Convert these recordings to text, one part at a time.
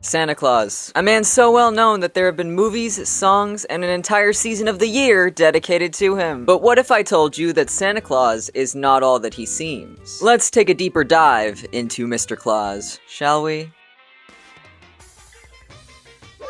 Santa Claus. A man so well known that there have been movies, songs, and an entire season of the year dedicated to him. But what if I told you that Santa Claus is not all that he seems? Let's take a deeper dive into Mr. Claus, shall we?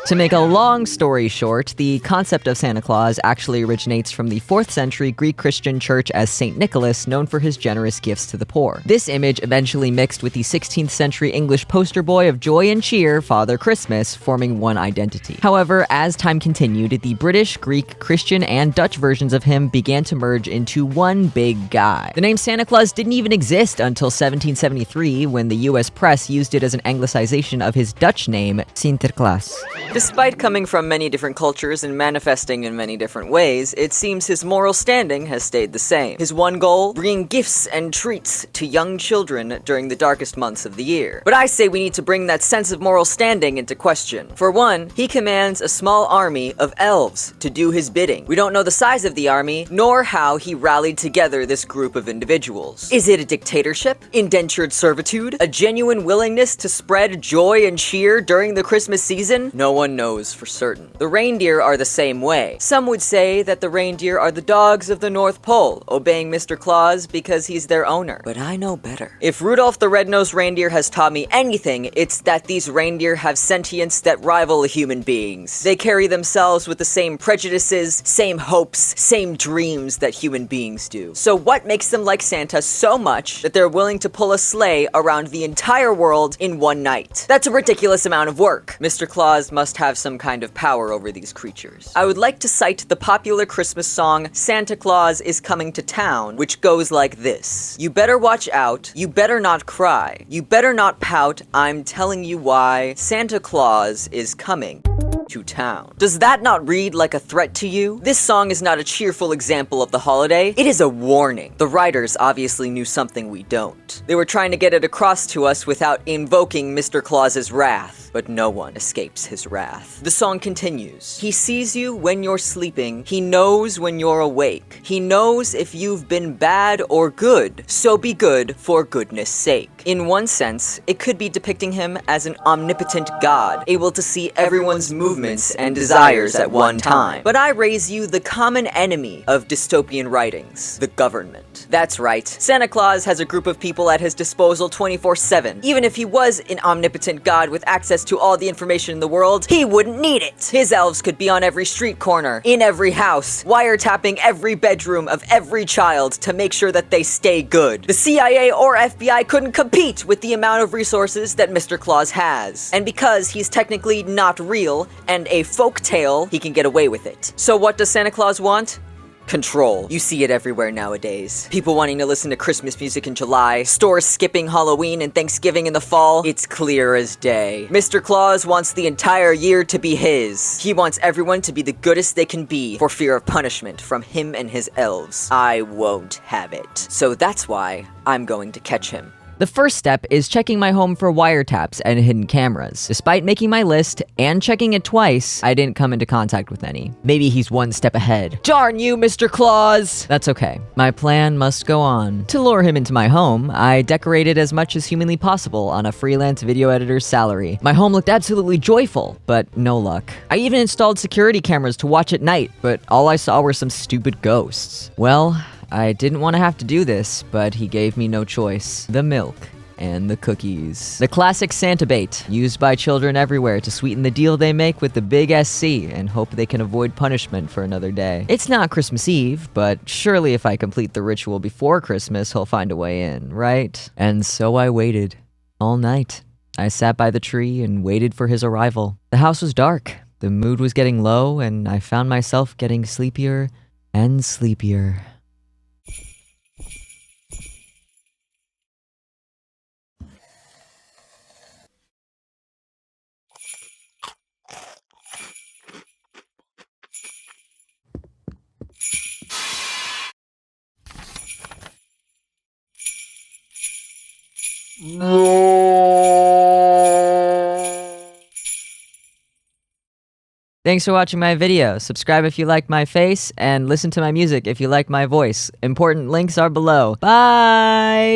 To make a long story short, the concept of Santa Claus actually originates from the 4th century Greek Christian church as Saint Nicholas, known for his generous gifts to the poor. This image eventually mixed with the 16th century English poster boy of joy and cheer, Father Christmas, forming one identity. However, as time continued, the British, Greek, Christian, and Dutch versions of him began to merge into one big guy. The name Santa Claus didn't even exist until 1773, when the US press used it as an anglicization of his Dutch name, Sinterklaas. Despite coming from many different cultures and manifesting in many different ways, it seems his moral standing has stayed the same. His one goal? Bringing gifts and treats to young children during the darkest months of the year. But I say we need to bring that sense of moral standing into question. For one, he commands a small army of elves to do his bidding. We don't know the size of the army, nor how he rallied together this group of individuals. Is it a dictatorship? Indentured servitude? A genuine willingness to spread joy and cheer during the Christmas season? No one knows for certain. The reindeer are the same way. Some would say that the reindeer are the dogs of the North Pole, obeying Mr. Claus because he's their owner. But I know better. If Rudolph the Red-Nosed Reindeer has taught me anything, it's that these reindeer have sentience that rival human beings. They carry themselves with the same prejudices, same hopes, same dreams that human beings do. So what makes them like Santa so much that they're willing to pull a sleigh around the entire world in one night? That's a ridiculous amount of work. Mr. Claus must have some kind of power over these creatures. I would like to cite the popular Christmas song Santa Claus is Coming to Town, which goes like this. You better watch out, you better not cry, you better not pout, I'm telling you why, Santa Claus is coming to town. Does that not read like a threat to you? This song is not a cheerful example of the holiday, it is a warning. The writers obviously knew something we don't. They were trying to get it across to us without invoking Mr. Claus's wrath, but no one escapes his wrath. The song continues. He sees you when you're sleeping, he knows when you're awake. He knows if you've been bad or good, so be good for goodness sake. In one sense, it could be depicting him as an omnipotent god, able to see everyone's movements and desires at one time. But I raise you the common enemy of dystopian writings, the government. That's right, Santa Claus has a group of people at his disposal 24/7. Even if he was an omnipotent god with access to all the information in the world, he wouldn't need it. His elves could be on every street corner, in every house, wiretapping every bedroom of every child to make sure that they stay good. The CIA or FBI couldn't compete with the amount of resources that Mr. Claus has. And because he's technically not real and a folk tale, he can get away with it. So what does Santa Claus want? Control. You see it everywhere nowadays. People wanting to listen to Christmas music in July, stores skipping Halloween and Thanksgiving in the fall. It's clear as day. Mr. Claus wants the entire year to be his. He wants everyone to be the goodest they can be for fear of punishment from him and his elves. I won't have it. So that's why I'm going to catch him. The first step is checking my home for wiretaps and hidden cameras. Despite making my list and checking it twice, I didn't come into contact with any. Maybe he's one step ahead. Darn you, Mr. Claus! That's okay. My plan must go on. To lure him into my home, I decorated as much as humanly possible on a freelance video editor's salary. My home looked absolutely joyful, but no luck. I even installed security cameras to watch at night, but all I saw were some stupid ghosts. Well, I didn't want to have to do this, but he gave me no choice. The milk and the cookies. The classic Santa bait, used by children everywhere to sweeten the deal they make with the big SC and hope they can avoid punishment for another day. It's not Christmas Eve, but surely if I complete the ritual before Christmas, he'll find a way in, right? And so I waited. All night. I sat by the tree and waited for his arrival. The house was dark. The mood was getting low, and I found myself getting sleepier and sleepier. Thanks for watching my video. Subscribe if you like my face, and listen to my music if you like my voice. Important links are below. Bye!